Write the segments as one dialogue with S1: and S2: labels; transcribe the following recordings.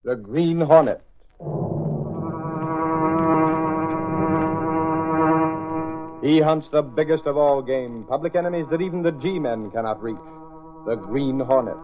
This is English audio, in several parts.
S1: The Green Hornet. He hunts the biggest of all game, public enemies that even the G-men cannot reach. The Green Hornet.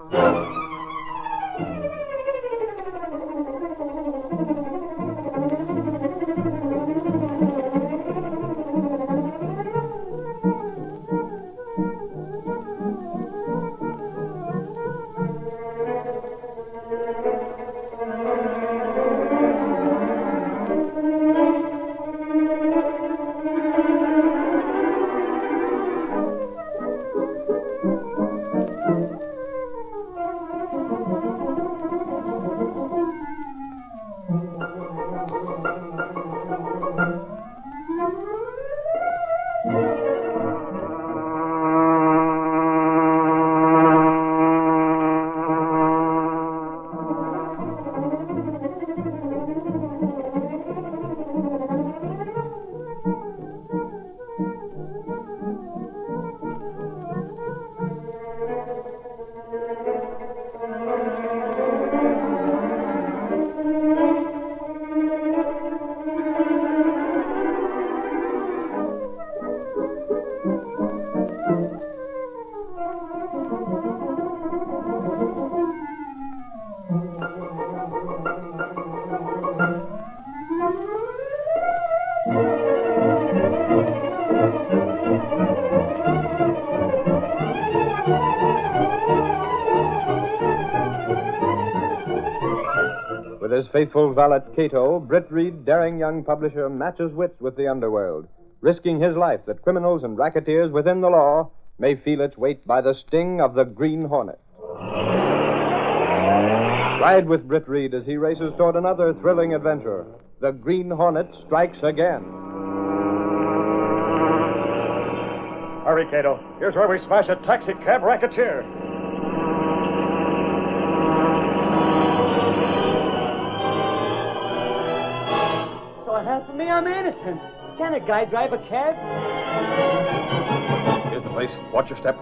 S1: With his faithful valet, Cato, Britt Reed, daring young publisher, matches wits with the underworld, risking his life that criminals and racketeers within the law may feel its weight by the sting of the Green Hornet. Ride with Britt Reed as he races toward another thrilling adventure. The Green Hornet strikes again.
S2: Hurry, Cato. Here's where we smash a taxi cab racketeer.
S3: So help me, I'm innocent. Can a guy drive a cab?
S2: Here's the place. Watch your step.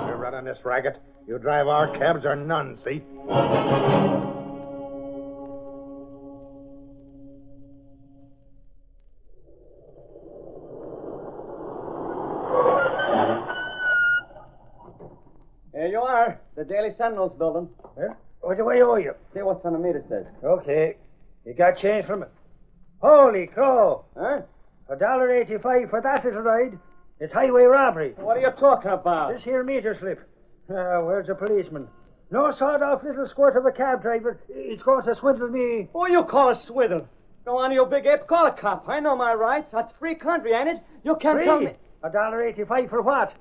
S4: You're running this racket. You drive our cabs or none, see?
S3: Here you are, the Daily Sentinel's building.
S4: Yeah? What do I owe you?
S3: See what's on the meter says.
S4: Okay. You got change from it. Holy crow!
S3: Huh?
S4: $1.85 for that little ride. It's highway robbery.
S3: What are you talking about?
S4: This here meter slip. Where's the policeman? No sawed-off little squirt of a cab driver. It's going to swindle me.
S3: Who you call a swindle? Go on, you big ape. Call a cop. I know my rights. That's free country, ain't it? You can't
S4: Free?
S3: tell me.
S4: $1.85 for what?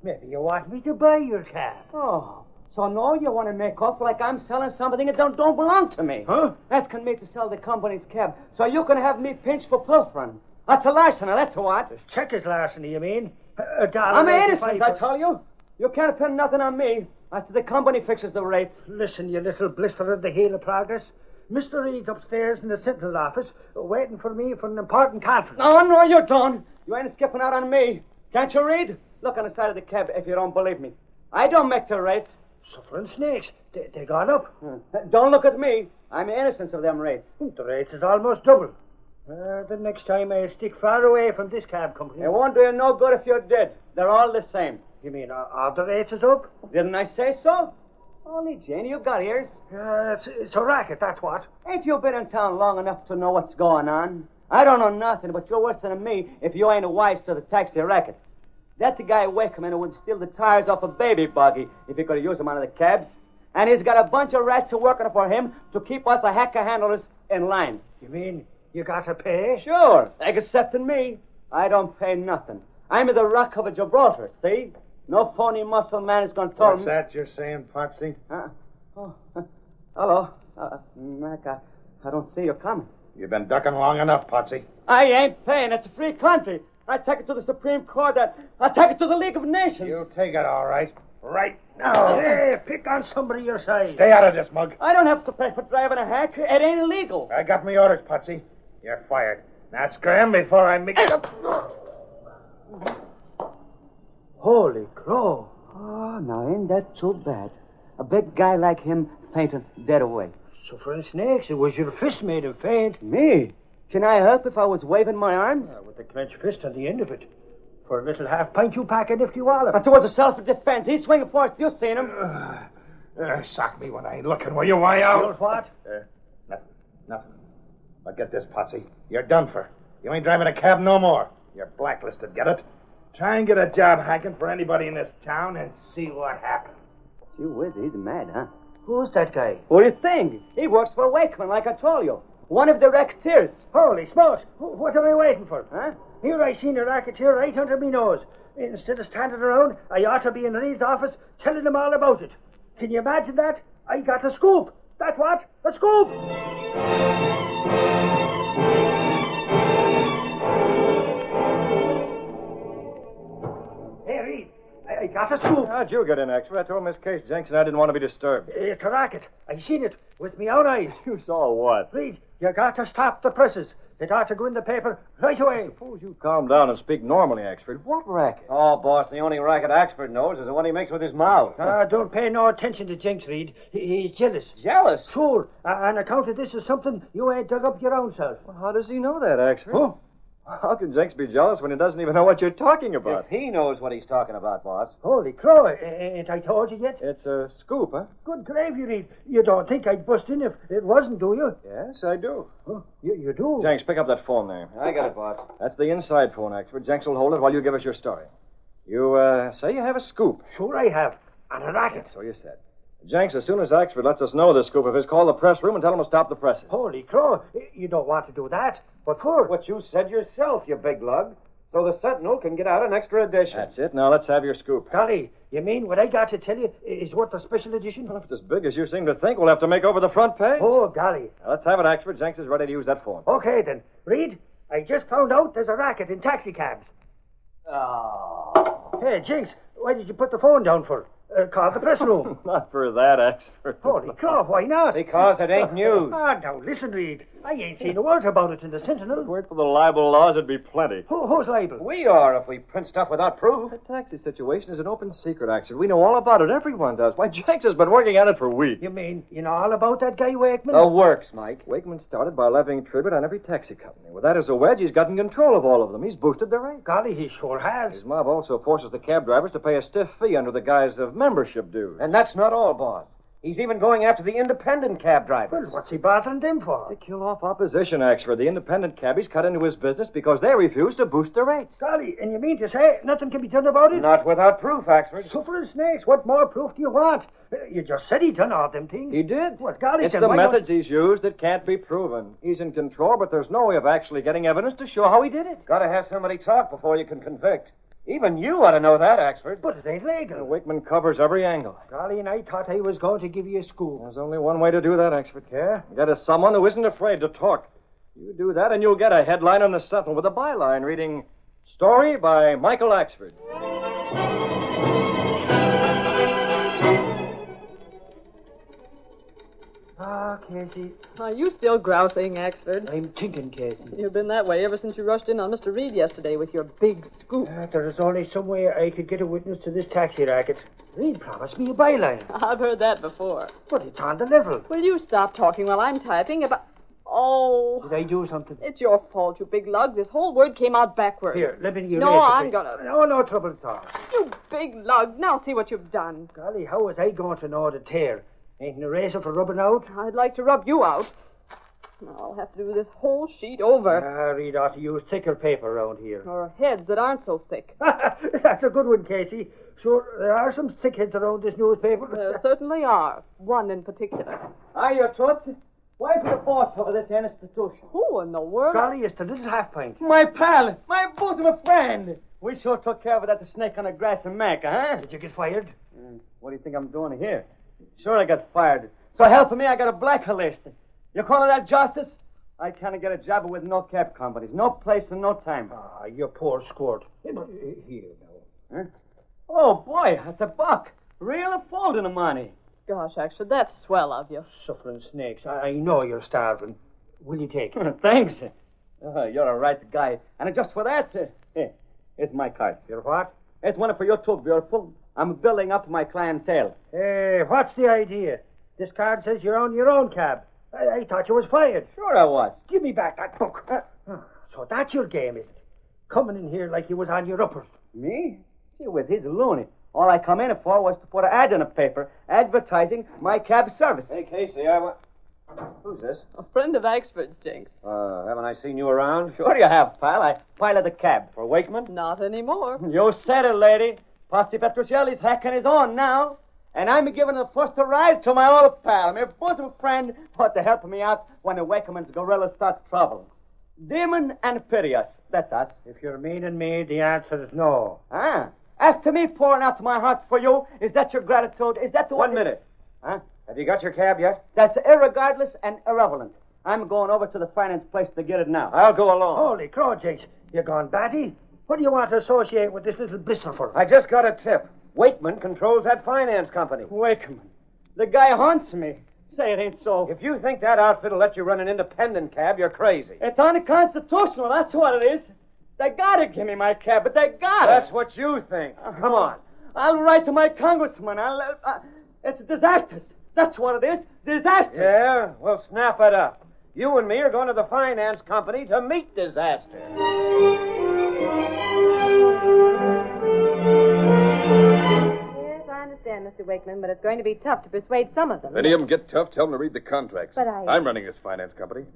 S4: Maybe you want me to buy your cab.
S3: Oh, so now you want to make off like I'm selling something that don't belong to me.
S4: Huh?
S3: Asking me to sell the company's cab so you can have me pinched for pilfering. That's a larceny, that's what.
S4: This check is larceny, you mean? $1.85
S3: I'm innocent, I
S4: for...
S3: tell you. You can't pin nothing on me after the company fixes the rates.
S4: Listen, you little blister of the heel of progress. Mr. Reed's upstairs in the Sentinel office waiting for me for an important conference.
S3: No, you don't. You ain't skipping out on me. Can't you read? Look on the side of the cab if you don't believe me. I don't make the rates.
S4: Suffering snakes. They gone up.
S3: Don't look at me. I'm innocent of them rates.
S4: The rates is almost double. The next time I'll stick far away from this cab company.
S3: It won't do you no good if you're dead. They're all the same.
S4: You mean are the rates is up?
S3: Didn't I say so? Only, Jane, you've got ears.
S4: It's a racket, that's what.
S3: Ain't you been in town long enough to know what's going on? I don't know nothing, but you're worse than me if you ain't wise to the taxi racket. That's the guy Wakeman who would steal the tires off a baby buggy if he could use them out of the cabs. And he's got a bunch of rats working for him to keep us the hacker handlers in line.
S4: You mean you got to pay?
S3: Sure, excepting me. I don't pay nothing. I'm the Rock of Gibraltar, see? No phony muscle man is going to tell me...
S4: What's that you're saying, Potsy?
S3: Hello. Mac, I don't see you coming.
S4: You've been ducking long enough, Potsy.
S3: I ain't paying. It's a free country. I take it to the Supreme Court. I take it to the League of Nations.
S4: You take it all right. Right now. Hey, pick on somebody your size.
S2: Stay out of this, Mug.
S3: I don't have to pay for driving a hack. It ain't illegal.
S4: I got me orders, Potsy. You're fired. Now scram before I make... Holy crow.
S3: Oh, now, ain't that so bad? A big guy like him fainted dead away.
S4: Suffering snakes, it was your fist made him faint.
S3: Me? Can I help if I was waving my arms?
S4: With the clenched fist on the end of it. For a little half pint you pack it if you wallop.
S3: That's towards a self-defense. He's swinging for us. You seen him.
S2: Sock me when I ain't looking. Will you, why out?
S4: You know what?
S2: Nothing. But get this, Potsy. You're done for. You ain't driving a cab no more. You're blacklisted, get it? Try and get a job hacking for anybody in this town and see what happens.
S3: Gee whiz, he's mad, huh?
S4: Who's that guy?
S3: What do you think? He works for Wakeman, like I told you. One of the racketeers.
S4: Holy smokes. What am I waiting for?
S3: Huh?
S4: Here I seen a racketeer right under me nose. Instead of standing around, I ought to be in Reed's office telling him all about it. Can you imagine that? I got a scoop. That's what? A scoop! Hey, Reed. I got a scoop.
S2: How'd you get in, Expert? I told Miss Case Jenks and I didn't want to be disturbed.
S4: It's a racket. I seen it with me own eyes.
S2: You saw what?
S4: Reed, you got to stop the presses. It ought to go in the paper right away.
S2: Suppose you calm down and speak normally, Expert. What racket?
S3: Oh, boss, the only racket Axford knows is the one he makes with his mouth.
S4: Don't pay no attention to Jenks, Reed. He's jealous.
S3: Jealous?
S4: Sure. On account of this is something you ain't dug up your own self.
S2: Well, how does he know that, Expert?
S4: Huh?
S2: How can Jenks be jealous when he doesn't even know what you're talking about?
S3: If he knows what he's talking about, boss.
S4: Holy crow. Ain't I told you yet?
S2: It's a scoop, huh?
S4: Good gravy, Reed. You don't think I'd bust in if it wasn't, do you?
S2: Yes, I do.
S4: Huh? You do?
S2: Jenks, pick up that phone there.
S3: I got it, boss.
S2: That's the inside phone, Expert. Jenks will hold it while you give us your story. You, say you have a scoop.
S4: Sure I have. On a racket.
S2: So you said. Jenks, as soon as Axford lets us know the scoop of his, call the press room and tell him to stop the presses.
S4: Holy crow. You don't want to do that. What for?
S3: What you said yourself, you big lug. So the Sentinel can get out an extra edition.
S2: That's it. Now let's have your scoop.
S4: Golly, you mean what I got to tell you is worth a special edition?
S2: Well, if it's as big as you seem to think, we'll have to make over the front page.
S4: Oh, golly.
S2: Now, let's have it, Axford. Jenks is ready to use that phone.
S4: Okay, then. Reed, I just found out there's a racket in taxicabs.
S3: Oh.
S4: Hey, Jinx, why did you put the phone down for? Call the press room.
S2: Not for that, Axford.
S4: Holy crow, why not?
S3: Because it ain't news.
S4: Now, listen, Reed. I ain't seen a word about it in the Sentinel.
S2: Wait for the libel laws, it'd be plenty.
S4: Who's liable?
S3: We are if we print stuff without proof.
S2: The taxi situation is an open secret, Axford. We know all about it. Everyone does. Why, Jenks has been working on it for weeks.
S4: You mean you know all about that guy Wakeman?
S3: The works, Mike.
S2: Wakeman started by levying tribute on every taxi company. With that as a wedge, he's gotten control of all of them. He's boosted their rates.
S4: Golly, he sure has.
S2: His mob also forces the cab drivers to pay a stiff fee under the guise of membership dues.
S3: And that's not all, boss. He's even going after the independent cab drivers.
S4: Well, what's he bothering them for?
S2: To kill off opposition, Axford. The independent cabbies cut into his business because they refuse to boost their rates.
S4: Golly, and you mean to say nothing can be done about it?
S3: Not without proof, Axford.
S4: Suffering snakes, what more proof do you want? You just said he done all them things.
S2: He did.
S4: What, golly,
S2: It's
S4: then
S2: the
S4: why
S2: methods he's used that can't be proven. He's in control, but there's no way of actually getting evidence to show how he did it.
S3: Gotta have somebody talk before you can convict. Even you ought to know that, Axford.
S4: But it ain't legal.
S2: Wakeman covers every angle.
S4: Golly, and I thought I was going to give you a scoop.
S2: There's only one way to do that, Axford.
S4: Yeah?
S2: Get us someone who isn't afraid to talk. You do that, and you'll get a headline on the Sentinel with a byline reading, Story by Michael Axford.
S4: Ah, Casey,
S5: Are you still grousing, Axford?
S4: I'm thinking, Casey.
S5: You've been that way ever since you rushed in on Mr. Reed yesterday with your big scoop.
S4: There is only some way I could get a witness to this taxi racket. Reed promised me a byline.
S5: I've heard that before.
S4: But it's on the level.
S5: Will you stop talking while I'm typing about... Oh,
S4: Did I do something?
S5: it's your fault, you big lug. This whole word came out backwards.
S4: Here, let me erase
S5: No,
S4: it.
S5: I'm gonna...
S4: No trouble at all.
S5: You big lug. Now see what you've done.
S4: Golly, how was I going to know the tear? Ain't an eraser for rubbing out?
S5: I'd like to rub you out. Now I'll have to do this whole sheet over.
S4: Reed ought to use thicker paper around here.
S5: Or heads that aren't so thick.
S4: That's a good one, Casey. Sure, there are some thick heads around this newspaper.
S5: There certainly are. One in particular.
S3: Hiya, Toots. Why is the boss over this institution?
S5: Who in the world?
S4: Golly, it's the little half pint.
S3: My pal, my bosom of friend. We sure took care of it at the snake on the grass in Mecca, huh?
S4: Did you get fired?
S3: What do you think I'm doing here? Sure, I got fired. So help me, I got a blacklist. You calling that justice? I can't get a job with no cab companies. No place and no time.
S4: Ah, you poor squirt. Here now.
S3: Huh? Oh, boy, that's a buck. Real folding of money.
S5: Gosh, Axford, that's swell of you.
S4: Suffering snakes. I know you're starving. Will you take it?
S3: Thanks. You're a right guy. And just for that, here's my card.
S4: You're what?
S3: It's one for you too, beautiful. I'm building up my clientele.
S4: Hey, what's the idea? This card says you're on your own cab. I thought you was fired.
S3: Sure I was.
S4: Give me back that book. So that's your game, is it? Coming in here like you was on your uppers.
S3: Me? Gee whiz, he's a loony. All I come in for was to put an ad in a paper advertising my cab service.
S6: Hey, Casey, I want... Who's this?
S5: A friend of Axford's, Jinx.
S6: Haven't I seen you around?
S3: Sure you have, pal. I pilot the cab.
S6: For Wakeman?
S5: Not anymore.
S3: You said it, lady. Posse Petruccelli's hacking his own now. And I'm giving the first ride to my old pal, my bosom friend, what to help me out when the Wakeman's gorilla starts trouble. Demon and Piteous. That's us.
S4: If you're meaning me, the answer is no.
S3: Ah. As to me pouring out my heart for you, is that your gratitude? Is that the
S6: 1 minute.
S3: Huh?
S6: Have you got your cab yet?
S3: That's irregardless and irrelevant. I'm going over to the finance place to get it now.
S6: I'll go along.
S4: Holy crow, Jinx. You gone batty? What do you want to associate with this little blister for?
S6: I just got a tip. Wakeman controls that finance company.
S3: Wakeman. The guy haunts me. Say it ain't so.
S6: If you think that outfit will let you run an independent cab, you're crazy.
S3: It's unconstitutional, that's what it is. They gotta give me my cab, but they gotta.
S6: That's what you think. Come on.
S3: I'll write to my congressman. It's disastrous. That's what it is. Disaster.
S6: Yeah? Well, snap it up. You and me are going to the finance company to meet disaster.
S7: Yes, I understand, Mr. Wakeman, but it's going to be tough to persuade some of them.
S8: If any of them get tough, tell them to read the contracts.
S7: But
S8: I'm running this finance company.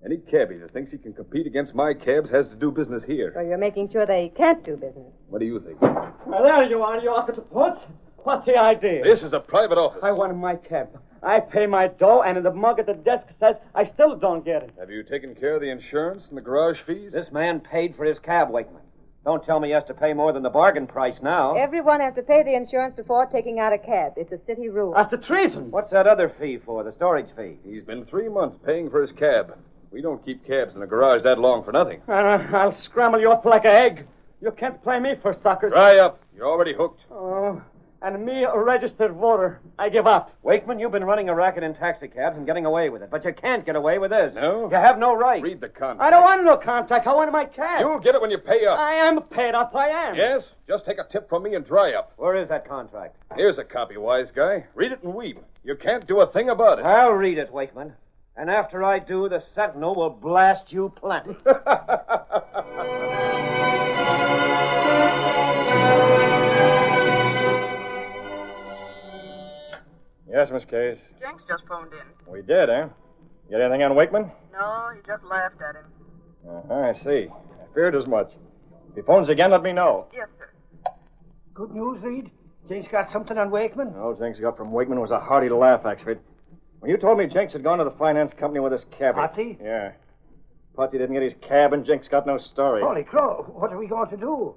S8: Any cabbie that thinks he can compete against my cabs has to do business here.
S7: So you're making sure they can't do business.
S8: What do you think?
S3: Well, there you are, you offer to put. What's the idea?
S8: This is a private office.
S3: I want my cab. I pay my dough, and the mug at the desk says I still don't get it.
S8: Have you taken care of the insurance and the garage fees?
S6: This man paid for his cab, Wakeman. Don't tell me he has to pay more than the bargain price now.
S7: Everyone has to pay the insurance before taking out a cab. It's a city rule.
S3: That's a treason.
S6: What's that other fee for, the storage fee?
S8: He's been 3 months paying for his cab. We don't keep cabs in a garage that long for nothing.
S3: I'll scramble you up like an egg. You can't play me for suckers.
S8: Dry up. You're already hooked.
S3: Oh, and me a registered voter. I give up.
S6: Wakeman, you've been running a racket in taxicabs and getting away with it, but you can't get away with this.
S8: No?
S6: You have no right.
S8: Read the contract.
S3: I don't want no contract. I want my cab.
S8: You'll get it when you pay up.
S3: I am paid up. I am.
S8: Yes? Just take a tip from me and dry up.
S6: Where is that contract?
S8: Here's a copy, wise guy. Read it and weep. You can't do a thing about it.
S6: I'll read it, Wakeman. And after I do, the Sentinel will blast you plenty.
S2: Yes, Miss Case.
S9: Jenks just phoned in.
S2: We did, eh? Get anything on Wakeman?
S9: No, he just laughed at him.
S2: I see. I feared as much. If he phones again, let me know.
S9: Yes, sir.
S4: Good news, Reed. Jinx got something on Wakeman.
S2: All Jenks got from Wakeman was a hearty laugh, Axford. When you told me Jenks had gone to the finance company with his cab...
S4: Potsy?
S2: Yeah. Potsy didn't get his cab, and Jenks got no story.
S4: Holy crow, what are we going to do?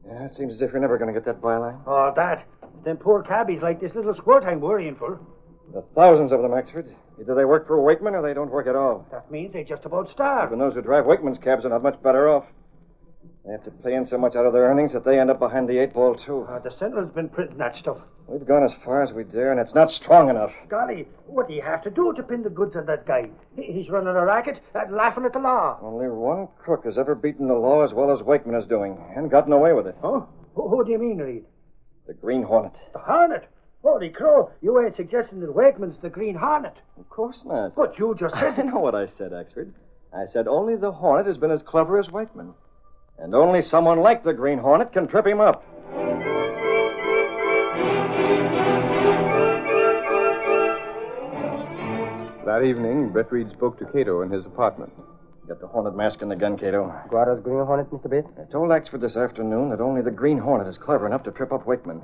S2: Yeah, it seems as if you're never going to get that byline.
S4: Oh, that. Them poor cabbies like this little squirt I'm worrying for.
S2: The thousands of them, Axford. Either they work for Wakeman or they don't work at all.
S4: That means they just about starve.
S2: Even those who drive Wakeman's cabs are not much better off. They have to pay in so much out of their earnings that they end up behind the 8 ball, too.
S4: The Sentinel's been printing that stuff.
S2: We've gone as far as we dare, and it's not strong enough.
S4: Golly, what do you have to do to pin the goods on that guy? He's running a racket and laughing at the law.
S2: Only one crook has ever beaten the law as well as Wakeman is doing, and gotten away with it.
S4: Huh? Who do you mean, Reed?
S2: The Green Hornet.
S4: The Hornet? Holy crow, you ain't suggesting that Wakeman's the Green Hornet.
S2: Of course not.
S4: But you just said
S2: I know what I said, Axford. I said only the Hornet has been as clever as Wakeman. And only someone like the Green Hornet can trip him up.
S1: That evening, Brett Reed spoke to Cato in his apartment.
S2: Get the Hornet mask in the gun, Cato.
S3: Guardo's Green Hornet, Mr. Bates?
S2: I told Axford this afternoon that only the Green Hornet is clever enough to trip up Wakeman.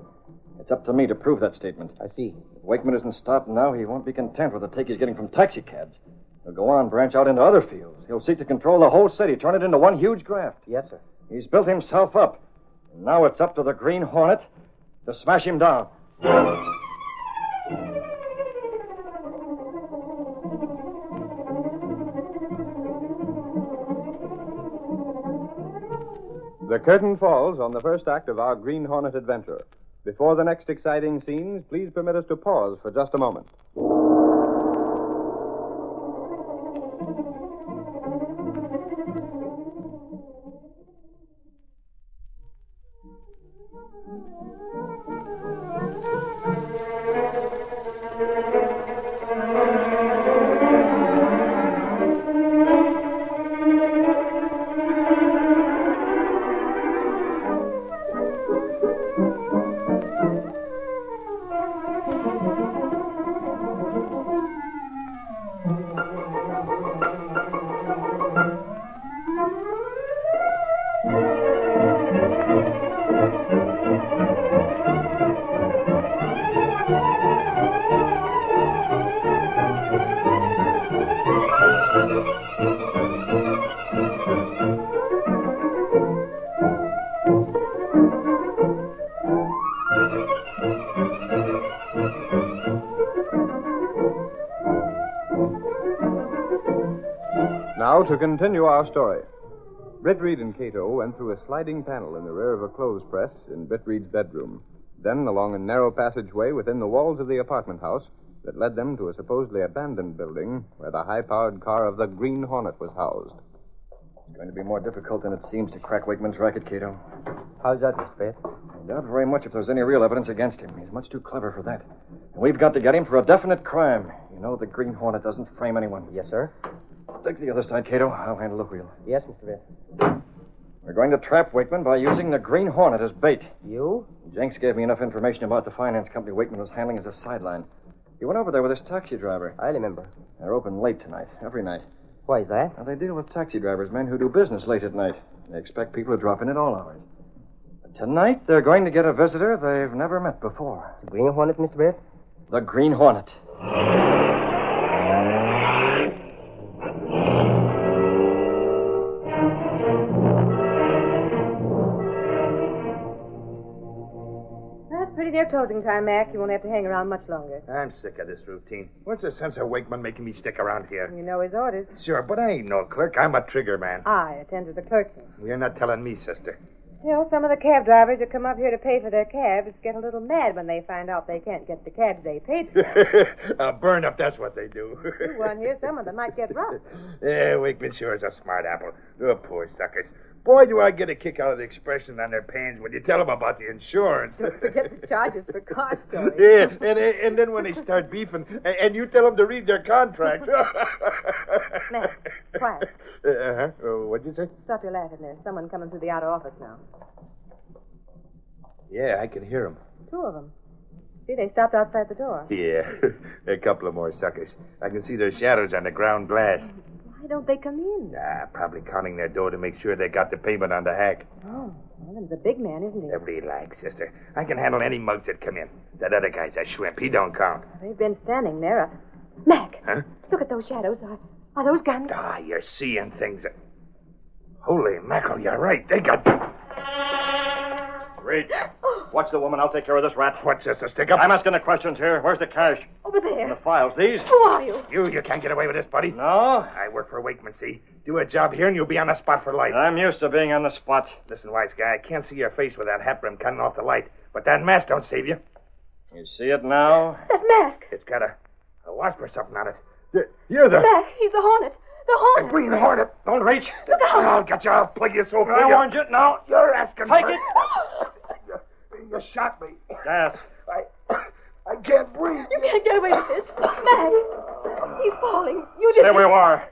S2: It's up to me to prove that statement.
S3: I see.
S2: If Wakeman isn't stopped now, he won't be content with the take he's getting from taxicabs. He'll go on, branch out into other fields. He'll seek to control the whole city, turn it into one huge graft.
S3: Yes, sir.
S2: He's built himself up. And now it's up to the Green Hornet to smash him down.
S1: The curtain falls on the first act of our Green Hornet adventure. Before the next exciting scenes, please permit us to pause for just a moment. Now, to continue our story. Britt Reed and Cato went through a sliding panel in the rear of a clothes press in Britt Reed's bedroom, then along a narrow passageway within the walls of the apartment house that led them to a supposedly abandoned building where the high-powered car of the Green Hornet was housed.
S10: It's going to be more difficult than it seems to crack Wakeman's racket, Cato.
S3: How's that, Mr. Britt?
S10: I doubt very much if there's any real evidence against him. He's much too clever for that. And we've got to get him for a definite crime. You know, the Green Hornet doesn't frame anyone.
S3: Yes, sir.
S10: Take the other side, Cato. I'll handle the wheel.
S3: Yes, Mr. Britt.
S10: We're going to trap Wakeman by using the Green Hornet as bait.
S3: You?
S10: Jenks gave me enough information about the finance company Wakeman was handling as a sideline. He went over there with his taxi driver.
S3: I remember.
S10: They're open late tonight, every night.
S3: Why is that?
S10: Now, they deal with taxi drivers, men who do business late at night. They expect people to drop in at all hours. But tonight, they're going to get a visitor they've never met before.
S3: The Green Hornet, Mr. Britt?
S10: The Green Hornet.
S7: Pretty near closing time, Mac. You won't have to hang around much longer.
S2: I'm sick of this routine. What's the sense of Wakeman making me stick around here?
S7: You know his orders.
S2: Sure, but I ain't no clerk. I'm a trigger man.
S7: I attend to the clerking.
S2: You're not telling me, sister.
S7: Still, some of the cab drivers who come up here to pay for their cabs get a little mad when they find out they can't get the cabs they paid for.
S2: Burn up, that's what they do.
S7: You won't hear some of them might get roughed.
S2: Yeah, Wakeman sure is a smart apple. Oh, poor suckers. Boy, do I get a kick out of the expression on their pans when you tell them about the insurance.
S7: Don't forget the charges for car storage.
S2: Yeah, and then when they start beefing, and you tell them to read their contract.
S7: Matt, quiet.
S2: What'd you say?
S7: Stop your laughing. There's someone coming through the outer office now.
S2: Yeah, I can hear them.
S7: Two of them. See, they stopped outside the door.
S2: Yeah, a couple of more suckers. I can see their shadows on the ground glass.
S7: Why don't they come in?
S2: Probably counting their dough to make sure they got the payment on the hack.
S7: Oh, well, he's a big man, isn't he?
S2: Relax, sister. I can handle any mugs that come in. That other guy's a shrimp. He don't count.
S7: They've been standing there. Mac,
S2: huh?
S7: Look at those shadows. Are those guns?
S2: You're seeing things. Holy mackerel, you're right. They got...
S10: Reed, watch the woman. I'll take care of this rat.
S2: What's this, a stick-up?
S10: I'm asking the questions here. Where's the cash?
S7: Over there.
S10: In the files. These?
S7: Who are you?
S2: You can't get away with this, buddy.
S10: No?
S2: I work for Wakeman, see? Do a job here and you'll be on the spot for life.
S10: I'm used to being on the spot.
S2: Listen, wise guy, I can't see your face with that hat brim cutting off the light, but that mask don't save you.
S10: You see it now?
S7: That mask.
S2: It's got a wasp or something on it. You're the...
S7: Mac, he's the Hornet. The Hornet.
S2: The Green Hornet.
S10: Don't reach.
S7: Look out.
S2: I'll get you. I'll plug you so
S10: I warned you. No.
S2: You're asking
S10: Take
S2: for
S10: it.
S2: You shot me.
S10: Gas.
S2: I can't breathe.
S7: You can't get away with this. Mac, he's falling. You did
S10: There
S7: it.
S10: we are.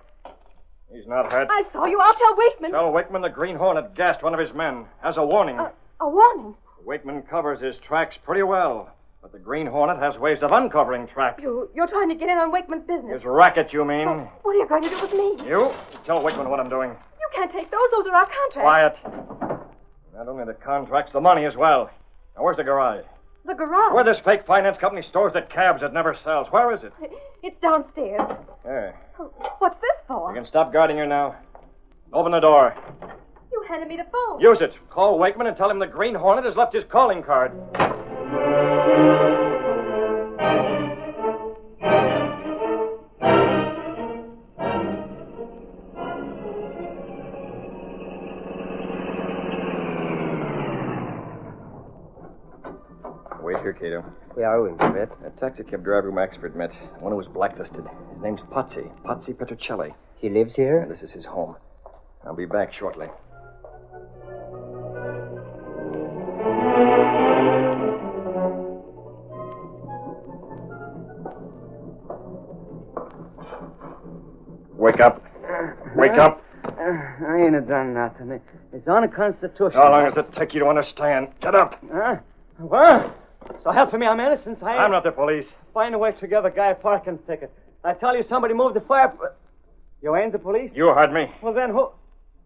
S10: He's not hurt.
S7: I saw you. I'll tell Wakeman.
S10: Tell Wakeman the Green Hornet gassed one of his men as a warning.
S7: A warning?
S10: Wakeman covers his tracks pretty well, but the Green Hornet has ways of uncovering tracks.
S7: You're trying to get in on Wakeman's business.
S10: His racket, you mean?
S7: What are you going to do with me?
S10: You? Tell Wakeman what I'm doing.
S7: You can't take those. Those are our contracts.
S10: Quiet. Not only the contracts, the money as well. Now, where's the garage?
S7: The garage?
S10: Where this fake finance company stores the cabs it never sells. Where is it?
S7: It's downstairs.
S10: There.
S7: What's this for?
S10: You can stop guarding her now. Open the door.
S7: You handed me the phone.
S10: Use it. Call Wakeman and tell him the Green Hornet has left his calling card. Wait here, Cato.
S3: Where are we, Mr. Britt?
S10: A taxi cab driver whom Axford met. One who was blacklisted. His name's Potsy Petrocelli.
S3: He lives here?
S10: And this is his home. I'll be back shortly.
S2: Wake up. Wake up.
S3: I ain't done nothing. It's unconstitutional.
S10: How long does it take you to understand? Get up.
S3: Huh? What? So help me, I'm innocent.
S10: I'm not the police.
S3: Find a way to give a guy a parking ticket. I tell you, somebody moved the fire... You ain't the police?
S10: You heard me.
S3: Well, then who...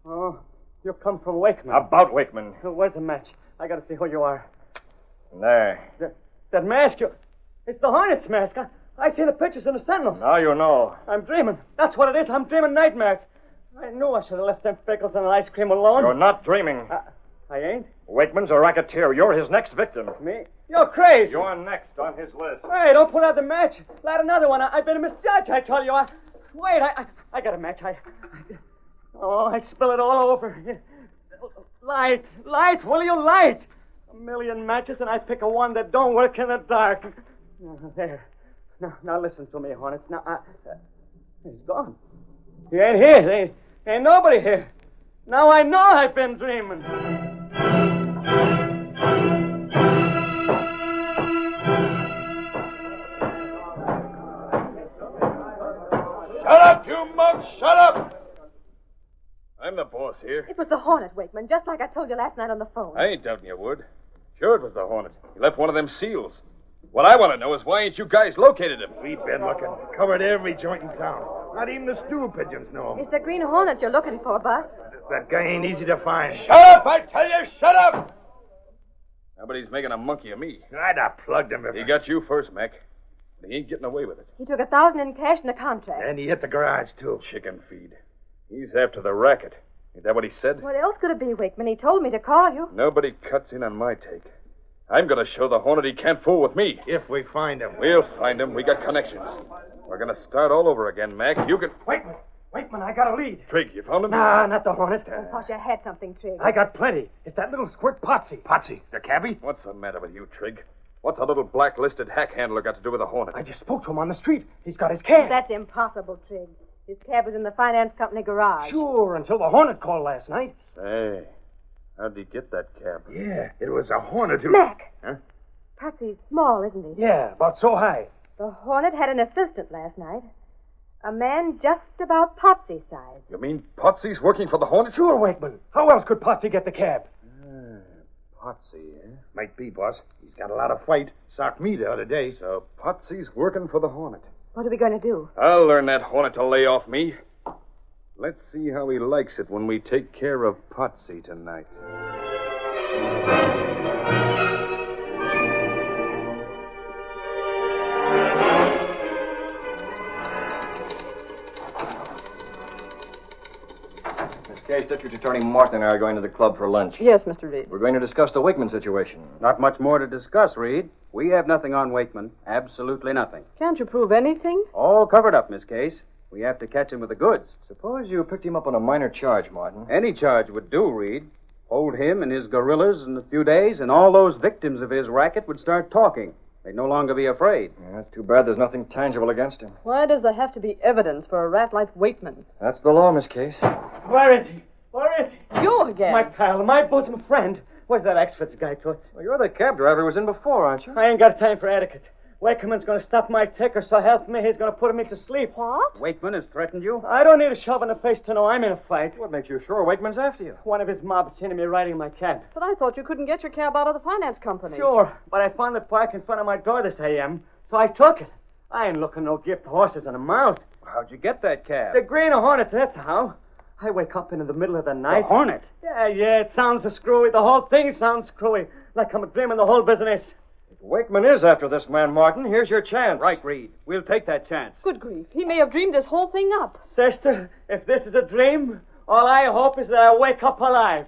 S3: Oh, you come from Wakeman.
S10: About Wakeman.
S3: Where's the match? I gotta see who you are.
S10: There.
S3: That mask, it's the Hornet's mask. I see the pictures in the Sentinel.
S10: Now you know.
S3: I'm dreaming. That's what it is. I'm dreaming nightmares. I knew I should have left them pickles and ice cream alone.
S10: You're not dreaming.
S3: I ain't?
S10: Wakeman's a racketeer. You're his next victim.
S3: Me? You're crazy.
S10: You're next on his list.
S3: Hey, don't put out the match. Light another one. I've been a misjudge, I tell you. Wait, I got a match. I spill it all over. Light, will you light? A million matches, and I pick a one that don't work in the dark. There. Now listen to me, Hornets. Now, he's gone. He ain't here. Ain't nobody here. Now I know I've been dreaming.
S8: Shut up, you mug! Shut up! I'm the boss here.
S7: It was the Hornet, Wakeman, just like I told you last night on the phone.
S8: I ain't doubting you would. Sure it was the Hornet. He left one of them seals. What I want to know is why ain't you guys located him?
S2: We've been looking. Covered every joint in town. Not even the stool pigeons know him.
S7: It's the Green Hornet you're looking for, Bus.
S2: That guy ain't easy to find.
S8: Shut up, I tell you! Shut up! Nobody's making a monkey of me.
S2: I'd have plugged him if...
S8: He got you first, Mac. But he ain't getting away with it.
S7: He took $1,000 in cash in the contract.
S2: And he hit the garage, too.
S8: Chicken feed. He's after the racket. Ain't that what he said?
S7: What else could it be, Wakeman? He told me to call you.
S8: Nobody cuts in on my take. I'm going to show the Hornet he can't fool with me.
S2: If we find him.
S8: We'll find him. We got connections. We're going to start all over again, Mac. You can...
S3: Wakeman, I got a lead.
S8: Trig, you found him?
S3: Nah, not the Hornet.
S7: Thought you had something, Trigg.
S3: I got plenty. It's that little squirt Potsy.
S2: Potsy, the cabbie?
S8: What's the matter with you, Trig? What's a little blacklisted hack handler got to do with the Hornet?
S3: I just spoke to him on the street. He's got his cab.
S7: That's impossible, Trigg. His cab was in the finance company garage.
S3: Sure, until the Hornet called last night.
S8: Say, how'd he get that cab?
S2: Yeah, it was a Hornet who...
S7: Mac!
S2: Huh?
S7: Potsy's small, isn't he?
S3: Yeah, about so high.
S7: The Hornet had an assistant last night. A man just about Potsy's size.
S8: You mean Potsy's working for the Hornet?
S3: Sure, Wakeman. How else could Potsy get the cab?
S8: Potsy, eh?
S2: Might be, boss. He's got a lot of fight. Socked me the other day.
S8: So Potsy's working for the Hornet.
S7: What are we going to do?
S8: I'll learn that Hornet to lay off me. Let's see how he likes it when we take care of Potsy tonight.
S10: Case District Attorney Martin and I are going to the club for lunch.
S5: Yes, Mr. Reed.
S10: We're going to discuss the Wakeman situation.
S11: Not much more to discuss, Reed. We have nothing on Wakeman. Absolutely nothing.
S5: Can't you prove anything?
S11: All covered up, Miss Case. We have to catch him with the goods.
S10: Suppose you picked him up on a minor charge, Martin.
S11: Any charge would do, Reed. Hold him and his gorillas in a few days, and all those victims of his racket would start talking. They'd no longer be afraid.
S10: Yeah, that's too bad there's nothing tangible against him.
S5: Why does there have to be evidence for a rat like Wakeman?
S10: That's the law, Miss Case.
S3: Where is he? Where is he?
S5: You again.
S3: My pal, my bosom friend. Where's that Exford's guy, Toots?
S10: Well, you're the cab driver who was in before, aren't you?
S3: I ain't got time for etiquette. Wakeman's going to stop my ticker, so help me, he's going to put me to sleep.
S5: What?
S11: Wakeman has threatened you?
S3: I don't need a shove in the face to know I'm in a fight.
S10: What makes you sure Wakeman's after you?
S3: One of his mob seen me riding my cab.
S5: But I thought you couldn't get your cab out of the finance company.
S3: Sure, but I found it parked in front of my door this AM, so I took it. I ain't looking no gift horses and a mount.
S11: How'd you get that cab?
S3: The Green Hornet, that's how. I wake up in the middle of the night.
S11: The Hornet?
S3: Yeah, it sounds screwy. The whole thing sounds screwy. Like I'm dreaming the whole business.
S10: If Wakeman is after this man, Martin, here's your chance.
S11: Right, Reed. We'll take that chance.
S5: Good grief. He may have dreamed this whole thing up.
S3: Sister, if this is a dream, all I hope is that I wake up alive.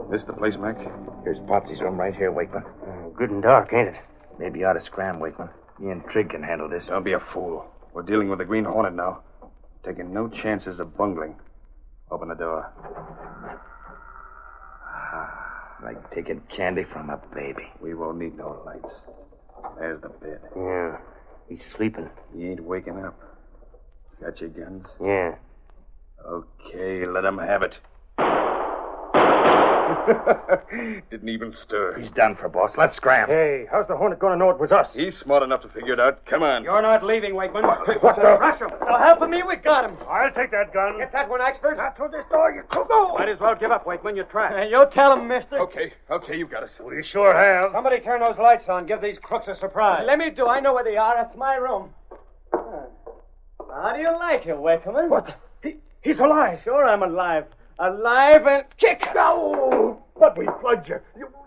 S8: This the place, Mac?
S2: Here's Potsy's room right here, Wakeman. Good and dark, ain't it? Maybe you ought to scram, Wakeman. Me and Trigg can handle this.
S8: Don't be a fool. We're dealing with the Green Hornet now. Taking no chances of bungling. Open the door.
S2: Like taking candy from a baby.
S8: We won't need no lights. There's the bed.
S2: Yeah. He's sleeping.
S8: He ain't waking up. Got your guns?
S2: Yeah.
S8: Okay, let him have it. Didn't even stir.
S2: He's done for, boss. Let's scram.
S6: Hey, how's the Hornet going to know it was us?
S8: He's smart enough to figure it out. Come on.
S11: You're not leaving, Wakeman.
S2: What's the...
S6: Rush him. So help me, we got him.
S4: I'll take that gun.
S6: Get that one, expert.
S4: Not through this door, you cuckoo.
S11: Might as well give up, Wakeman. You're trapped.
S6: You tell him, mister.
S8: Okay, you got us.
S4: We sure have.
S6: Somebody turn those lights on. Give these crooks a surprise.
S3: Let me do. I know where they are. That's my room. How do you like it, Wakeman?
S4: What? He's alive.
S3: Sure, I'm alive. Alive and kick.
S4: No! But we plugged you.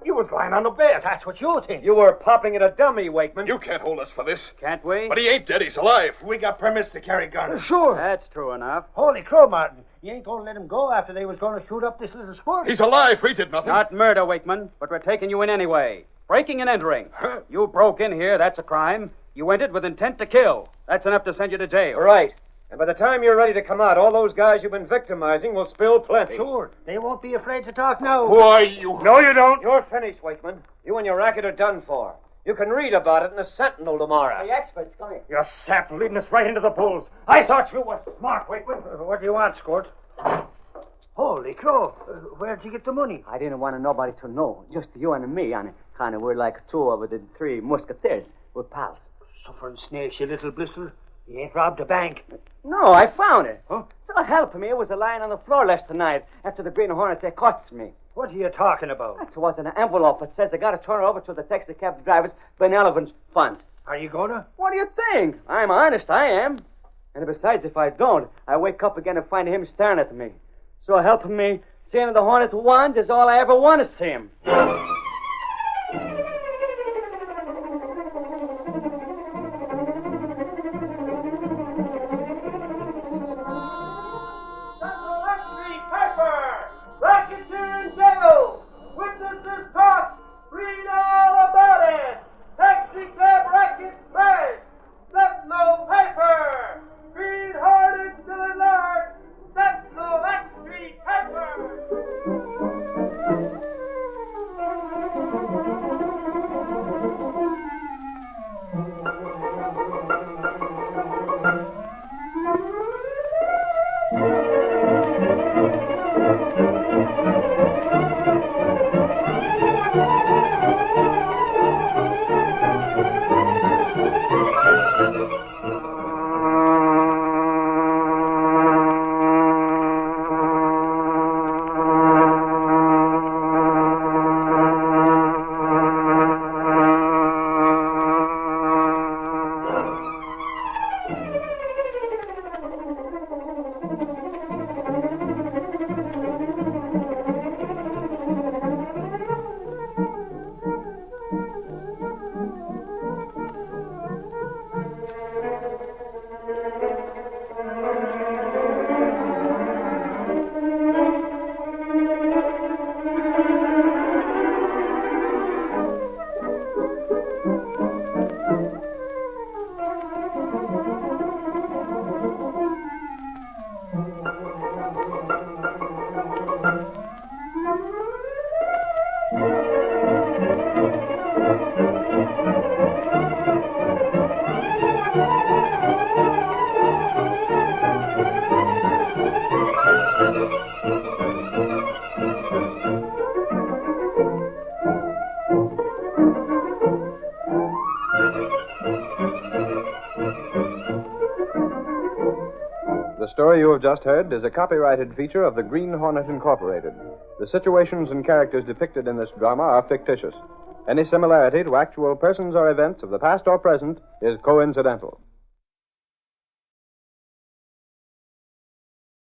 S4: You was lying on the bed. That's what you think.
S6: You were popping at a dummy, Wakeman.
S8: You can't hold us for this.
S11: Can't we?
S8: But he ain't dead. He's alive.
S2: We got permits to carry guns.
S4: Sure.
S11: That's true enough.
S4: Holy crow, Martin. You ain't going to let him go after they was going to shoot up this little sport.
S8: He's alive. We did nothing.
S11: Not murder, Wakeman, but we're taking you in anyway. Breaking and entering. You broke in here. That's a crime. You entered with intent to kill. That's enough to send you to jail.
S6: Right. And by the time you're ready to come out, all those guys you've been victimizing will spill plenty.
S4: Sure. They won't be afraid to talk now.
S8: Who are you?
S4: No, you don't.
S6: You're finished, Wakeman. You and your racket are done for. You can read about it in the Sentinel tomorrow.
S3: The experts, come here.
S4: You're sap leading us right into the bulls. I thought you were smart, Wakeman. What do you want, Squirt? Holy crow. Where'd you get the money?
S3: I didn't want nobody to know. Just you and me, and kind of we're like two of the three musketeers. We're pals.
S4: Suffering snakes, you little blister. You ain't robbed a bank.
S3: No, I found it. Huh? So help me. It was lying on the floor last night after the Green Hornet they cost me.
S4: What are you talking about?
S3: That was an envelope that says I got to turn it over to the taxi cab driver's benevolence fund.
S4: Are you gonna?
S3: What do you think? I'm honest, I am. And besides, if I don't, I wake up again and find him staring at me. So help me, seeing the Hornet once is all I ever want to see him.
S1: The story you have just heard is a copyrighted feature of the Green Hornet Incorporated. The situations and characters depicted in this drama are fictitious. Any similarity to actual persons or events of the past or present is coincidental.